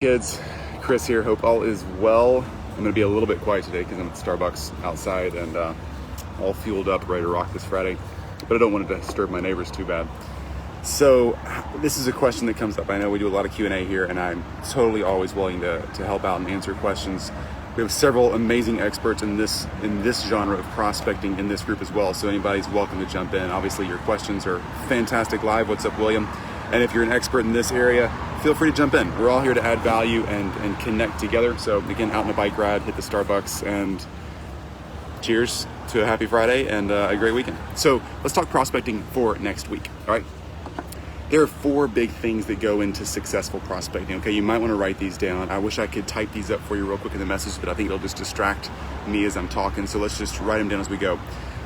Kids, Chris here. Hope all is well. I'm going to be a little bit quiet today because I'm at Starbucks outside and all fueled up, ready to rock this Friday. But I don't want to disturb my neighbors too bad. So this is a question that comes up. I know we do a lot of Q&A here, and I'm totally always willing to help out and answer questions. We have several amazing experts in this genre of prospecting in this group as well. So anybody's welcome to jump in. Obviously, your questions are fantastic live. What's up, William? And if you're an expert in this area, feel free to jump in. We're all here to add value and connect together. So again, out on a bike ride, hit the Starbucks, and cheers to a happy Friday and a great weekend. So let's talk prospecting for next week, all right? There are 4 big things that go into successful prospecting, okay? You might want to write these down. I wish I could type these up for you real quick in the message, but I think it'll just distract me as I'm talking. So let's just write them down as we go.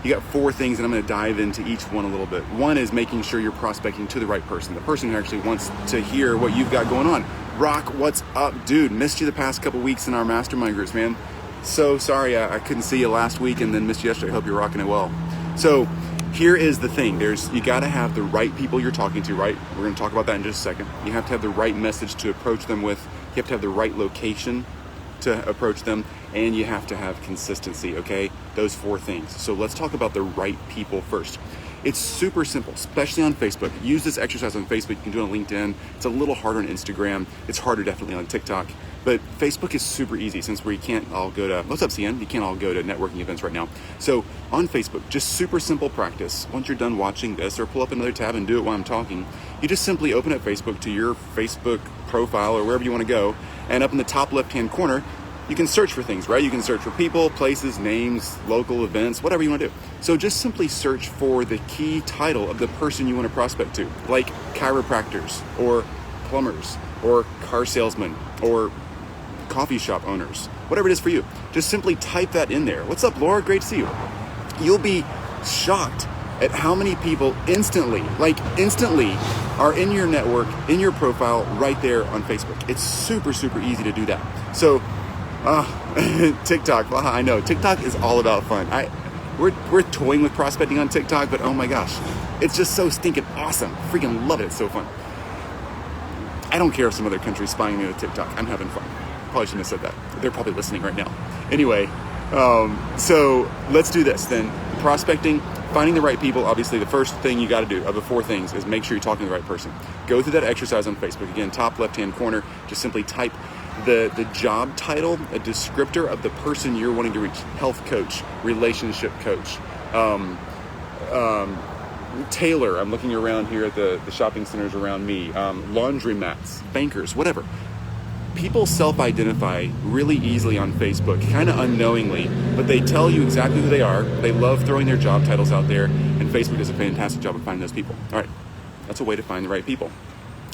You got 4 things, and I'm going to dive into each one a little bit. One is making sure you're prospecting to the right person, the person who actually wants to hear what you've got going on. Rock, what's up, dude? Missed you the past couple weeks in our mastermind groups, man. So sorry I couldn't see you last week and then missed you yesterday. Hope you're rocking it well. So here is the thing. You got to have the right people you're talking to, right? We're going to talk about that in just a second. You have to have the right message to approach them with. You have to have the right location to approach them, and you have to have consistency, okay? Those 4 things. So let's talk about the right people first. It's super simple, especially on Facebook. Use this exercise on Facebook. You can do it on LinkedIn. It's a little harder on Instagram. It's harder definitely on TikTok. But Facebook is super easy since we can't all go to, what's up, CN? You can't all go to networking events right now. So on Facebook, just super simple practice. Once you're done watching this, or pull up another tab and do it while I'm talking, you just simply open up Facebook to your Facebook profile or wherever you want to go. And up in the top left-hand corner, you can search for things, right? You can search for people, places, names, local events, whatever you want to do. So just simply search for the key title of the person you want to prospect to, like chiropractors or plumbers or car salesmen or coffee shop owners, whatever it is for you. Just simply type that in there. What's up, Laura? Great to see you. You'll be shocked at how many people instantly are in your network, in your profile right there on Facebook. It's super, super easy to do that. So TikTok, I know TikTok is all about fun. We're toying with prospecting on TikTok, but oh my gosh, it's just so stinking awesome. Freaking love it. It's so fun. I don't care if some other country's spying me with TikTok. I'm having fun. Probably shouldn't have said that. They're probably listening right now. Anyway, so let's do this then. Prospecting, finding the right people. Obviously, the first thing you got to do of the 4 things is make sure you're talking to the right person. Go through that exercise on Facebook. Again, top left-hand corner, just simply type the job title, a descriptor of the person you're wanting to reach. Health coach, relationship coach, tailor. I'm looking around here at the shopping centers around me, laundromats, bankers, whatever. People self-identify really easily on Facebook, kind of unknowingly, but they tell you exactly who they are. They love throwing their job titles out there, and Facebook does a fantastic job of finding those people. All right, that's a way to find the right people.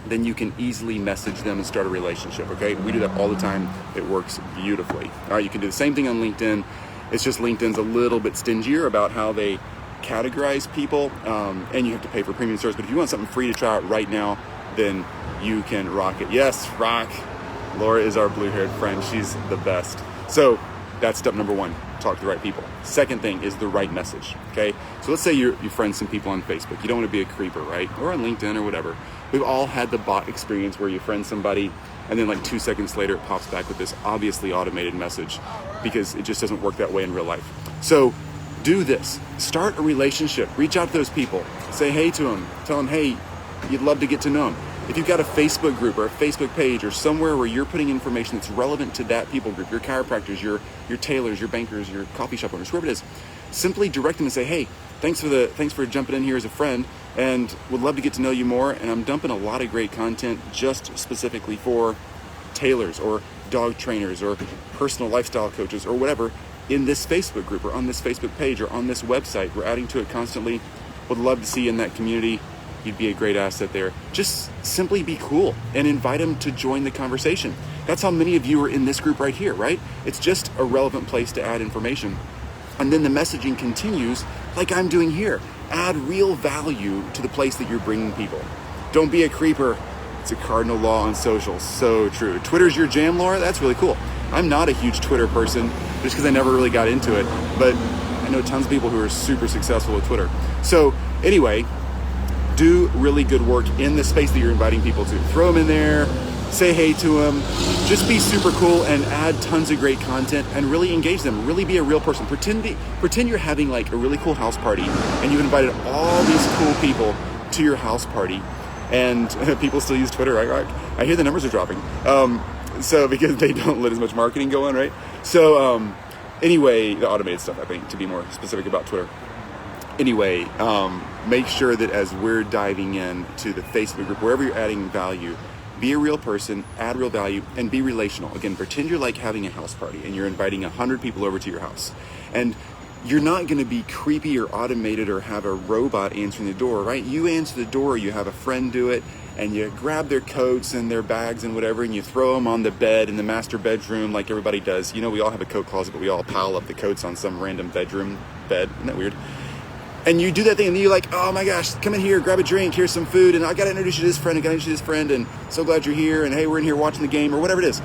Then you can easily message them and start a relationship, okay? We do that all the time. It works beautifully. All right, you can do the same thing on LinkedIn. It's just LinkedIn's a little bit stingier about how they categorize people, and you have to pay for premium service. But if you want something free to try out right now, then you can rock it. Yes, rock. Laura is our blue-haired friend. She's the best. So that's step number 1, talk to the right people. Second thing is the right message, okay? So let's say you friend some people on Facebook. You don't want to be a creeper, right? Or on LinkedIn or whatever. We've all had the bot experience where you friend somebody and then like 2 seconds later it pops back with this obviously automated message because it just doesn't work that way in real life. So do this. Start a relationship. Reach out to those people. Say hey to them. Tell them, hey, you'd love to get to know them. If you've got a Facebook group or a Facebook page or somewhere where you're putting information that's relevant to that people group, your chiropractors, your tailors, your bankers, your coffee shop owners, whoever it is, simply direct them and say, hey, thanks for jumping in here as a friend and would love to get to know you more. And I'm dumping a lot of great content just specifically for tailors or dog trainers or personal lifestyle coaches or whatever in this Facebook group or on this Facebook page or on this website. We're adding to it constantly. Would love to see you in that community. You'd be a great asset there. Just simply be cool and invite them to join the conversation. That's how many of you are in this group right here, right? It's just a relevant place to add information. And then the messaging continues like I'm doing here. Add real value to the place that you're bringing people. Don't be a creeper. It's a cardinal law on social. So true. Twitter's your jam, Laura? That's really cool. I'm not a huge Twitter person just because I never really got into it, but I know tons of people who are super successful with Twitter. So anyway, do really good work in the space that you're inviting people to. Throw them in there, say hey to them, just be super cool and add tons of great content and really engage them. Really be a real person. Pretend you're having like a really cool house party and you've invited all these cool people to your house party, and people still use Twitter, right? I hear the numbers are dropping. So because they don't let as much marketing go on, right? So anyway, the automated stuff, I think, to be more specific about Twitter. Anyway, make sure that as we're diving in to the Facebook group, wherever you're adding value, be a real person, add real value, and be relational. Again, pretend you're like having a house party and you're inviting 100 people over to your house. And you're not going to be creepy or automated or have a robot answering the door, right? You answer the door, you have a friend do it, and you grab their coats and their bags and whatever, and you throw them on the bed in the master bedroom like everybody does. You know, we all have a coat closet, but we all pile up the coats on some random bedroom bed. Isn't that weird? And you do that thing, and then you're like, oh my gosh, come in here, grab a drink, here's some food, and I got to introduce you to this friend, and so glad you're here, and hey, we're in here watching the game, or whatever it is.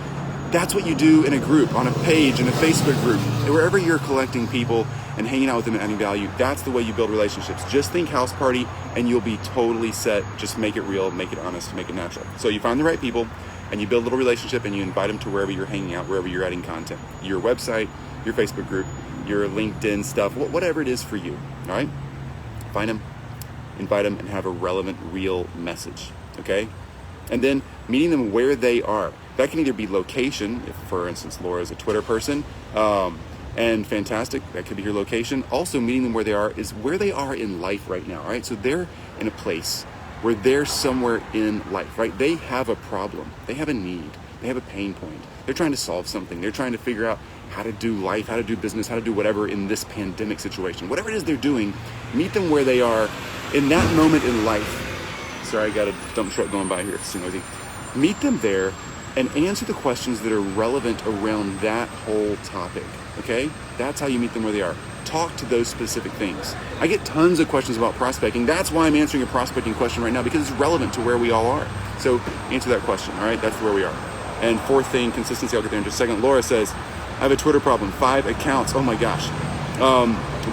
That's what you do in a group, on a page, in a Facebook group, wherever you're collecting people and hanging out with them and adding value. That's the way you build relationships. Just think house party, and you'll be totally set. Just make it real, make it honest, make it natural. So you find the right people, and you build a little relationship, and you invite them to wherever you're hanging out, wherever you're adding content. Your website, your Facebook group, your LinkedIn stuff, whatever it is for you, all right? Find them, invite them, and have a relevant, real message, okay? And then meeting them where they are. That can either be location, if, for instance, Laura is a Twitter person, and fantastic, that could be your location. Also, meeting them where they are is where they are in life right now, right? So they're in a place where they're somewhere in life, right? They have a problem, they have a need, they have a pain point. They're trying to solve something. They're trying to figure out how to do life, how to do business, how to do whatever in this pandemic situation. Whatever it is they're doing, meet them where they are in that moment in life. Sorry, I got a dump truck going by here, it's too noisy. Meet them there and answer the questions that are relevant around that whole topic, okay? That's how you meet them where they are. Talk to those specific things. I get tons of questions about prospecting. That's why I'm answering a prospecting question right now, because it's relevant to where we all are. So answer that question, all right? That's where we are. And fourth thing, consistency, I'll get there in just a second. Laura says, I have a Twitter problem, 5 accounts, oh my gosh.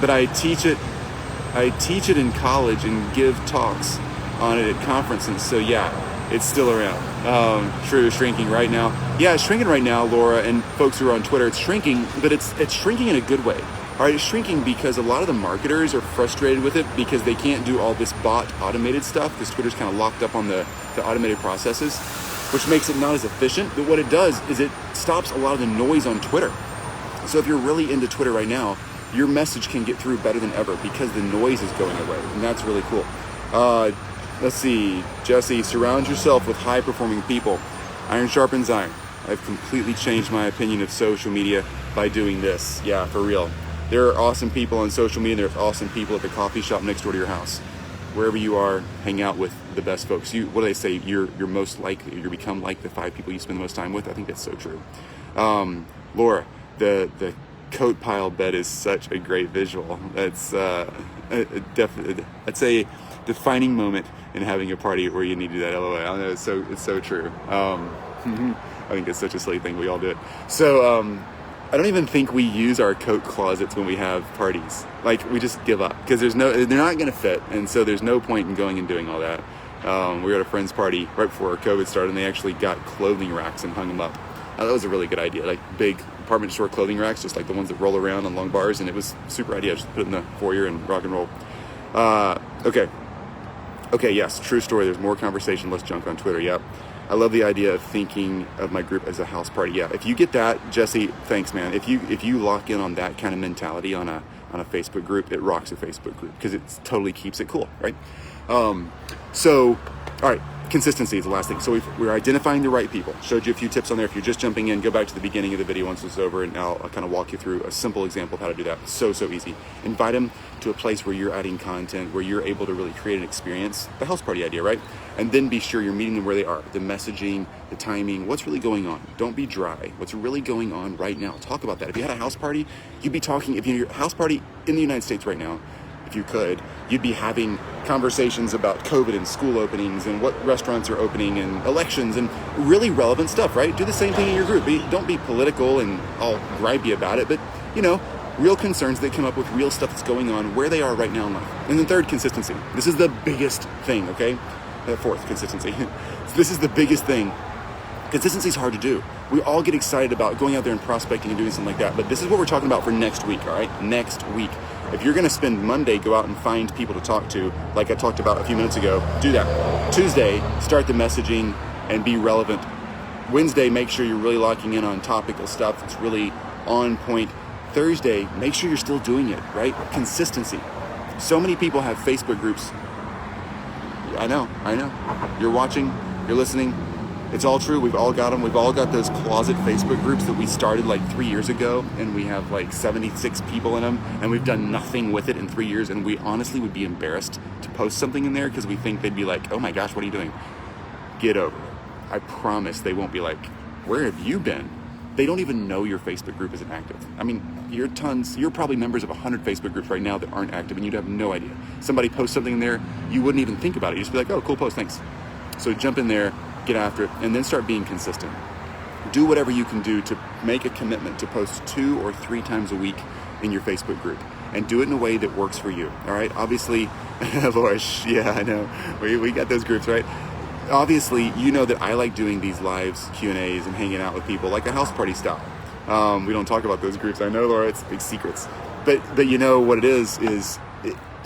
But I teach it in college and give talks on it at conferences, so yeah, it's still around. True, shrinking right now. Yeah, it's shrinking right now, Laura, and folks who are on Twitter, it's shrinking, but it's shrinking in a good way. All right, it's shrinking because a lot of the marketers are frustrated with it because they can't do all this bot automated stuff because Twitter's kind of locked up on the automated processes, which makes it not as efficient. But what it does is it stops a lot of the noise on Twitter. So if you're really into Twitter right now, your message can get through better than ever because the noise is going away, and that's really cool. Let's see, Jesse, surround yourself with high-performing people. Iron sharpens iron. I've completely changed my opinion of social media by doing this. Yeah, for real. There are awesome people on social media. There's awesome people at the coffee shop next door to your house. Wherever you are, hang out with the best folks. What do they say? You're most likely, you become like the 5 people you spend the most time with. I think that's so true. Laura, the coat pile bed is such a great visual. It's definitely, I'd say, defining moment in having a party where you need to do that. LOL. I don't know, it's so true. I think it's such a silly thing. We all do it. So I don't even think we use our coat closets when we have parties. Like, we just give up because they're not going to fit, and so there's no point in going and doing all that. We were at a friend's party right before COVID started, and they actually got clothing racks and hung them up. That was a really good idea, like big department store clothing racks, just like the ones that roll around on long bars, and it was a super idea. Just put it in the foyer and rock and roll. Okay, yes, true story. There's more conversation, less junk on Twitter. Yep. I love the idea of thinking of my group as a house party. Yeah, if you get that, Jesse, thanks, man. If you lock in on that kind of mentality on a Facebook group, it rocks a Facebook group because it totally keeps it cool, right? So, all right, consistency is the last thing. So we're identifying the right people. Showed you a few tips on there. If you're just jumping in, go back to the beginning of the video once it's over, and I'll kind of walk you through a simple example of how to do that. So easy. Invite them to a place where you're adding content, where you're able to really create an experience, the house party idea, right? And then be sure you're meeting them where they are. The messaging, the timing, what's really going on. Don't be dry. What's really going on right now? Talk about that. If you had a house party, you'd be talking, if you're a house party in the United States right now, if you could, you'd be having conversations about COVID and school openings and what restaurants are opening and elections and really relevant stuff, right? Do the same thing in your group. Don't be political and all gripey about it, but, real concerns that come up with real stuff that's going on where they are right now in life. And then third, consistency. This is the biggest thing, okay? Fourth, consistency. This is the biggest thing Consistency is hard to do. We all get excited about going out there and prospecting and doing something like that, but this is what we're talking about for next week, all right? Next week. If you're gonna spend Monday, go out and find people to talk to, like I talked about a few minutes ago, do that. Tuesday, start the messaging and be relevant. Wednesday, make sure you're really locking in on topical stuff that's really on point. Thursday, make sure you're still doing it, right? Consistency. So many people have Facebook groups. I know. You're watching, you're listening. It's all true. We've all got them. We've all got those closet Facebook groups that we started like 3 years ago, and we have like 76 people in them, and we've done nothing with it in 3 years, and we honestly would be embarrassed to post something in there because we think they'd be like, oh my gosh, what are you doing? Get over it. I promise they won't be like, where have you been? They don't even know your Facebook group isn't active. I mean, you're probably members of 100 Facebook groups right now that aren't active, and you'd have no idea. Somebody posts something in there, you wouldn't even think about it. You'd just be like, oh, cool post, thanks. So jump in there, get after it, and then start being consistent. Do whatever you can do to make a commitment to post 2 or 3 times a week in your Facebook group, and do it in a way that works for you, all right? Obviously, Laura, yeah, I know, we got those groups, right? Obviously, you know that I like doing these lives, Q&As, and hanging out with people like a house party style. We don't talk about those groups. I know, Laura, it's big secrets. But you know what it is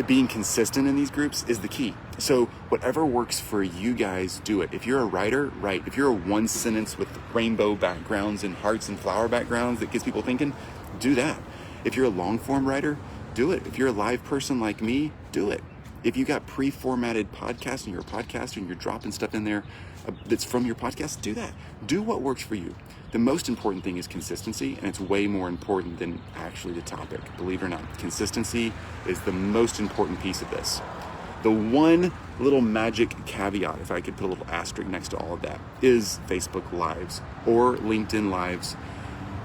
being consistent in these groups is the key. So whatever works for you guys, do it. If you're a writer, write. If you're a one sentence with rainbow backgrounds and hearts and flower backgrounds that gets people thinking, do that. If you're a long form writer, do it. If you're a live person like me, do it. If you got pre-formatted podcasts and you're a podcaster and you're dropping stuff in there that's from your podcast, do that. Do what works for you. The most important thing is consistency, and it's way more important than actually the topic. Believe it or not, consistency is the most important piece of this. The one little magic caveat, if I could put a little asterisk next to all of that, is Facebook Lives or LinkedIn Lives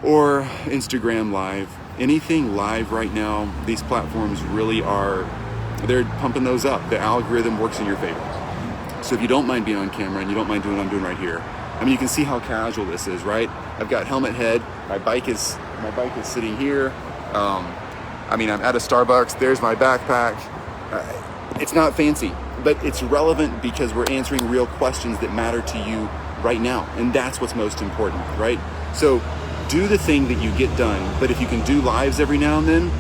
or Instagram Live. Anything live right now, these platforms really they're pumping those up. The algorithm works in your favor. So if you don't mind being on camera and you don't mind doing what I'm doing right here, I mean, you can see how casual this is, right? I've got helmet head. My bike is sitting here. I mean, I'm at a Starbucks. There's my backpack. It's not fancy, but it's relevant because we're answering real questions that matter to you right now. And that's what's most important, right? So do the thing that you get done. But if you can do lives every now and then,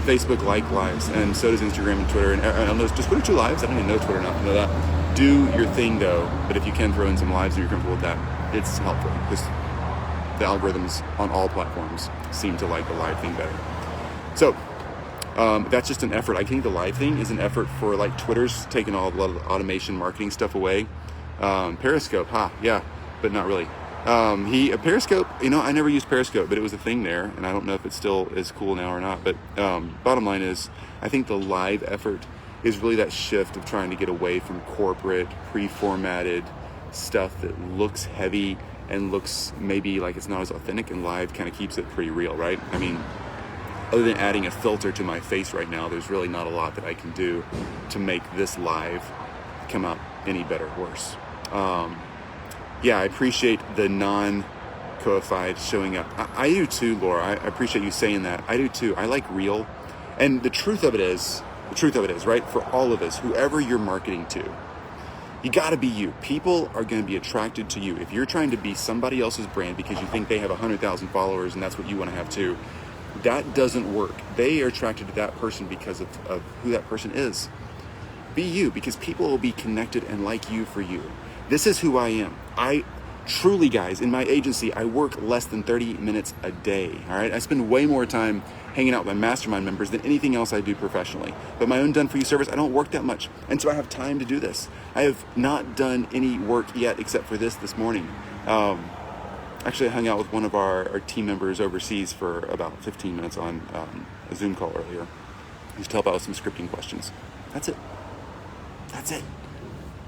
Facebook like lives, and so does Instagram and Twitter. And I don't know, does Twitter do lives? I don't even know Twitter enough to know that. Do your thing though, but if you can throw in some lives and you're comfortable with that, it's helpful because the algorithms on all platforms seem to like the live thing better. So that's just an effort. I think the live thing is an effort for like Twitter's taking a lot of the automation marketing stuff away. Periscope, yeah, but not really. Periscope, I never used Periscope, but it was a thing there, and I don't know if it still is cool now or not, but bottom line is, I think the live effort is really that shift of trying to get away from corporate, pre-formatted stuff that looks heavy and looks maybe like it's not as authentic, and live kind of keeps it pretty real, right? I mean, other than adding a filter to my face right now, there's really not a lot that I can do to make this live come out any better or worse. Yeah, I appreciate the non-coified showing up. I do too, Laura. I appreciate you saying that. I do too. I like real. And the truth of it is, right, for all of us, whoever you're marketing to, you got to be you. People are going to be attracted to you. If you're trying to be somebody else's brand because you think they have 100,000 followers and that's what you want to have too, that doesn't work. They are attracted to that person because of who that person is. Be you, because people will be connected and like you for you. This is who I am. I truly, guys, in my agency, I work less than 30 minutes a day, all right? I spend way more time hanging out with my mastermind members than anything else I do professionally. But my own done-for-you service, I don't work that much. And so I have time to do this. I have not done any work yet except for this morning. Actually, I hung out with one of our team members overseas for about 15 minutes on a Zoom call earlier. Just to help out with some scripting questions. That's it.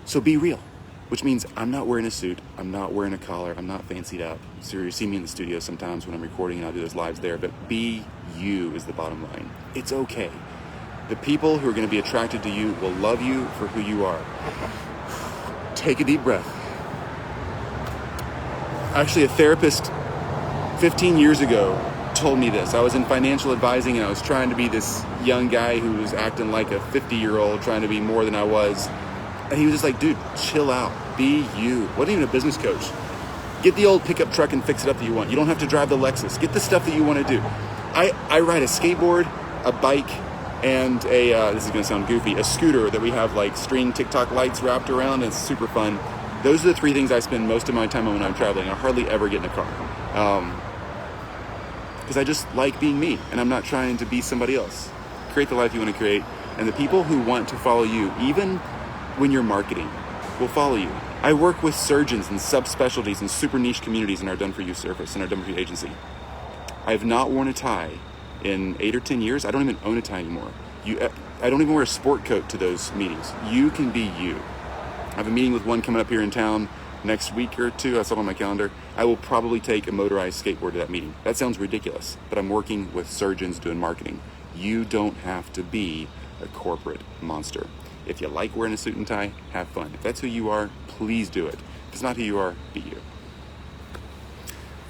So be real. Which means I'm not wearing a suit, I'm not wearing a collar, I'm not fancied up. So you see me in the studio sometimes when I'm recording and I'll do those lives there, but be you is the bottom line. It's okay. The people who are going to be attracted to you will love you for who you are. Take a deep breath. Actually, a therapist 15 years ago told me this. I was in financial advising and I was trying to be this young guy who was acting like a 50-year-old, trying to be more than I was. And he was just like, dude, chill out, be you. Wasn't even a business coach. Get the old pickup truck and fix it up that you want. You don't have to drive the Lexus. Get the stuff that you want to do. I ride a skateboard, a bike, and this is going to sound goofy, a scooter that we have like string TikTok lights wrapped around, and it's super fun. Those are the 3 things I spend most of my time on when I'm traveling. I hardly ever get in a car. Because I just like being me, and I'm not trying to be somebody else. Create the life you want to create, and the people who want to follow you, even when you're marketing, will follow you. I work with surgeons and subspecialties and super niche communities in our Done For You service, in our Done For You agency. I have not worn a tie in 8 or 10 years. I don't even own a tie anymore. I don't even wear a sport coat to those meetings. You can be you. I have a meeting with one coming up here in town next week or 2. I saw it on my calendar. I will probably take a motorized skateboard to that meeting. That sounds ridiculous, but I'm working with surgeons doing marketing. You don't have to be a corporate monster. If you like wearing a suit and tie, have fun. If that's who you are, please do it. If it's not who you are, be you.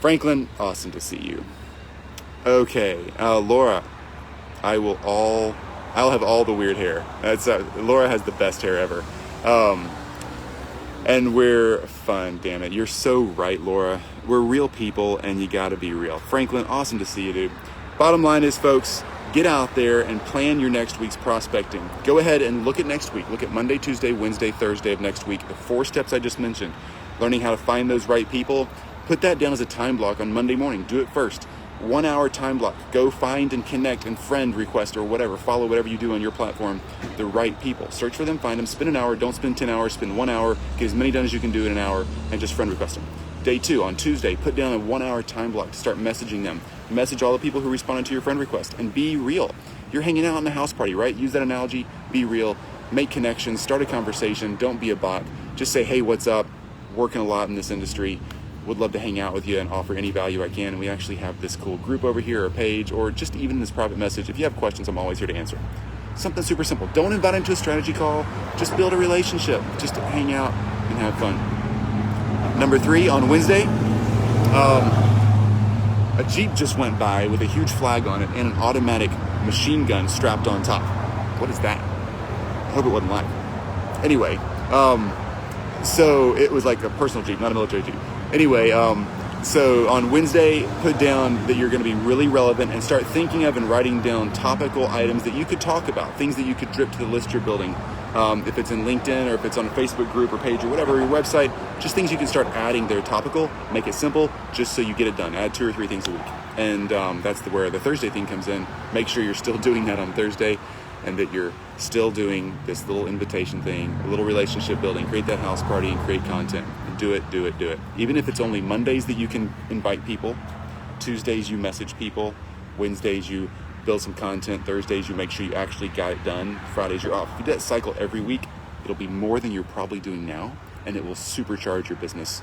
Franklin, awesome to see you. Okay, Laura, I'll have all the weird hair. Laura has the best hair ever. And we're fun, damn it. You're so right, Laura. We're real people, and you gotta be real. Franklin, awesome to see you, dude. Bottom line is, folks, get out there and plan your next week's prospecting. Go ahead and look at next week. Look at Monday, Tuesday, Wednesday, Thursday of next week. The 4 steps I just mentioned. Learning how to find those right people. Put that down as a time block on Monday morning. Do it first. 1 hour time block. Go find and connect and friend request or whatever. Follow whatever you do on your platform. The right people. Search for them, find them, spend an hour. Don't spend 10 hours, spend 1 hour. Get as many done as you can do in an hour and just friend request them. Day 2, on Tuesday, put down a 1 hour time block to start messaging them. Message all the people who responded to your friend request and be real. You're hanging out in a house party, right? Use that analogy. Be real. Make connections. Start a conversation. Don't be a bot. Just say, hey, what's up? Working a lot in this industry. Would love to hang out with you and offer any value I can. And we actually have this cool group over here, or page, or just even this private message. If you have questions, I'm always here to answer. Something super simple. Don't invite him to a strategy call. Just build a relationship. Just hang out and have fun. Number 3, on Wednesday, a Jeep just went by with a huge flag on it and an automatic machine gun strapped on top. What is that? I hope it wasn't live. Anyway, so it was like a personal Jeep, not a military Jeep. Anyway, so on Wednesday, put down that you're going to be really relevant and start thinking of and writing down topical items that you could talk about, things that you could drip to the list you're building. If it's in LinkedIn or if it's on a Facebook group or page or whatever, your website, just things you can start adding that are topical, make it simple, just so you get it done. Add 2 or 3 things a week. And that's where the Thursday thing comes in. Make sure you're still doing that on Thursday and that you're still doing this little invitation thing, a little relationship building, create that house party and create content. Do it. Even if it's only Mondays that you can invite people, Tuesdays you message people, Wednesdays you build some content, Thursdays you make sure you actually got it done, Fridays you're off. If you do that cycle every week, it'll be more than you're probably doing now, and it will supercharge your business.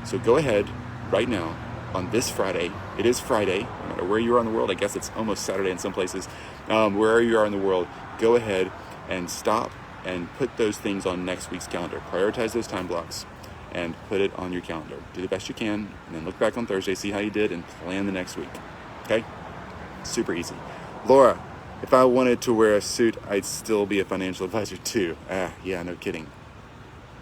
So go ahead right now on this Friday. It is Friday, no matter where you are in the world. I guess it's almost Saturday in some places. Wherever you are in the world, go ahead and stop and put those things on next week's calendar. Prioritize those time blocks and put it on your calendar. Do the best you can, and then look back on Thursday, see how you did, and plan the next week. Okay? Super easy. Laura, if I wanted to wear a suit, I'd still be a financial advisor too. Yeah, no kidding.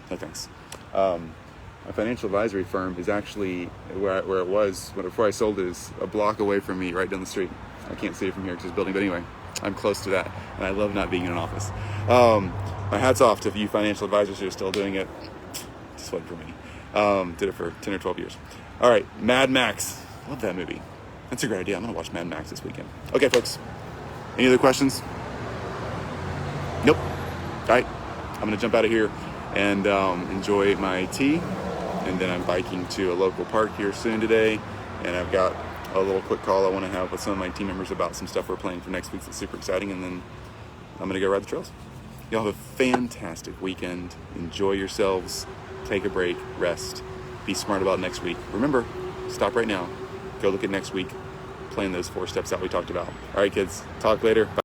No thanks. My financial advisory firm is actually where it was before I sold it, is a block away from me, right down the street. I can't see it from here because it's building, but anyway, I'm close to that, and I love not being in an office. My hat's off to you financial advisors who are still doing it. Just waiting for me. Did it for 10 or 12 years. All right, Mad Max. Love that movie. That's a great idea. I'm going to watch Mad Max this weekend. Okay, folks. Any other questions? Nope. All right. I'm going to jump out of here and enjoy my tea. And then I'm biking to a local park here soon today. And I've got a little quick call I want to have with some of my team members about some stuff we're planning for next week that's super exciting. And then I'm going to go ride the trails. Y'all have a fantastic weekend. Enjoy yourselves. Take a break. Rest. Be smart about next week. Remember, stop right now. Go look at next week. Plan those 4 steps out we talked about. All right, kids. Talk later. Bye.